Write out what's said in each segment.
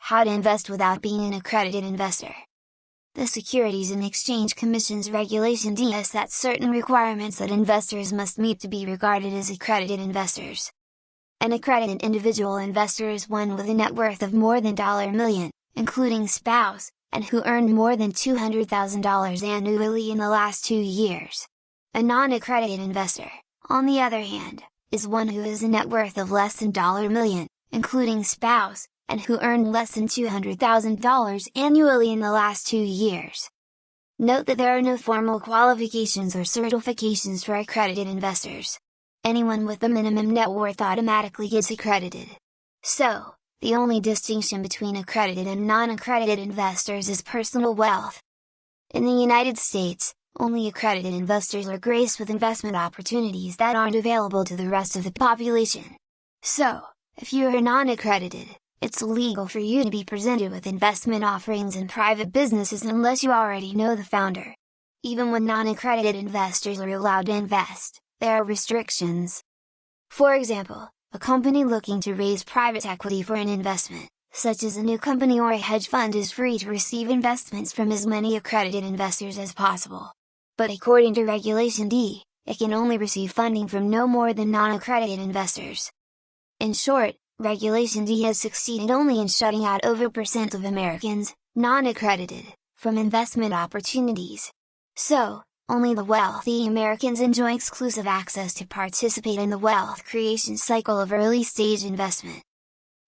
How to invest without being an accredited investor. The Securities and Exchange Commission's Regulation D has set certain requirements that investors must meet to be regarded as accredited investors. An accredited individual investor is one with a net worth of more than $1 million, including spouse, and who earned more than $200,000 annually in the last 2 years. A non-accredited investor, on the other hand, is one who has a net worth of less than $1 million, including spouse, and who earned less than $200,000 annually in the last 2 years. Note that there are no formal qualifications or certifications for accredited investors. Anyone with a minimum net worth automatically gets accredited. So, the only distinction between accredited and non-accredited investors is personal wealth. In the United States, only accredited investors are graced with investment opportunities that aren't available to the rest of the population. So, if you are non-accredited, it's illegal for you to be presented with investment offerings in private businesses unless you already know the founder. Even when non-accredited investors are allowed to invest, there are restrictions. For example, a company looking to raise private equity for an investment, such as a new company or a hedge fund, is free to receive investments from as many accredited investors as possible. But according to Regulation D, it can only receive funding from no more than non-accredited investors. In short, Regulation D has succeeded only in shutting out over % of Americans, non-accredited, from investment opportunities. So, only the wealthy Americans enjoy exclusive access to participate in the wealth creation cycle of early-stage investment.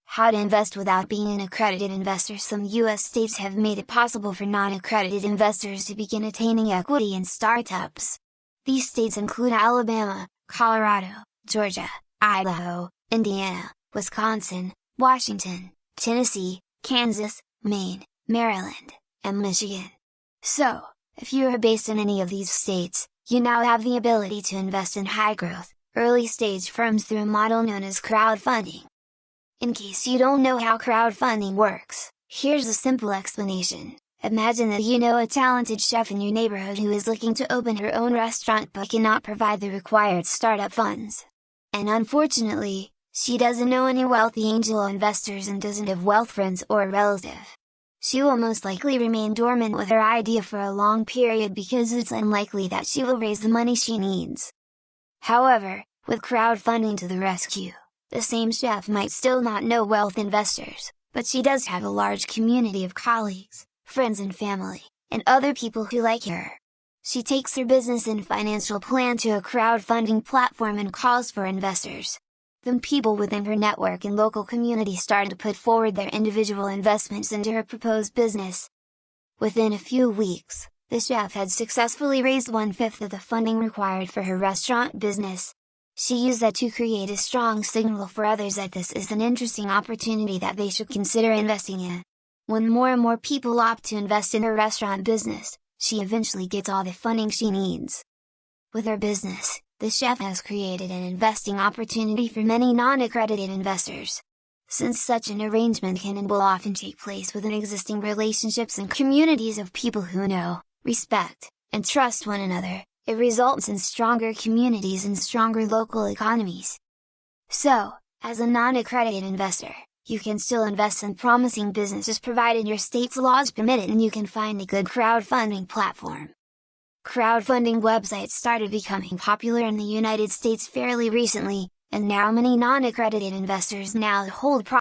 How to invest without being an accredited investor. Some U.S. states have made it possible for non-accredited investors to begin attaining equity in startups. These states include Alabama, Colorado, Georgia, Idaho, Indiana, Wisconsin, Washington, Tennessee, Kansas, Maine, Maryland, and Michigan. So, if you are based in any of these states, you now have the ability to invest in high-growth, early-stage firms through a model known as crowdfunding. In case you don't know how crowdfunding works, here's a simple explanation. Imagine that you know a talented chef in your neighborhood who is looking to open her own restaurant but cannot provide the required startup funds. And unfortunately, she doesn't know any wealthy angel investors and doesn't have wealth friends or a relative. She will most likely remain dormant with her idea for a long period because it's unlikely that she will raise the money she needs. However, with crowdfunding to the rescue, the same chef might still not know wealth investors, but she does have a large community of colleagues, friends and family, and other people who like her. She takes her business and financial plan to a crowdfunding platform and calls for investors. Then people within her network and local community start to put forward their individual investments into her proposed business. Within a few weeks, the chef had successfully raised 1/5 of the funding required for her restaurant business. She used that to create a strong signal for others that this is an interesting opportunity that they should consider investing in. When more and more people opt to invest in her restaurant business, she eventually gets all the funding she needs. With her business, the chef has created an investing opportunity for many non-accredited investors. Since such an arrangement can and will often take place within existing relationships and communities of people who know, respect, and trust one another, it results in stronger communities and stronger local economies. So, as a non-accredited investor, you can still invest in promising businesses provided your state's laws permit it and you can find a good crowdfunding platform. Crowdfunding websites started becoming popular in the United States fairly recently, and now many non-accredited investors now hold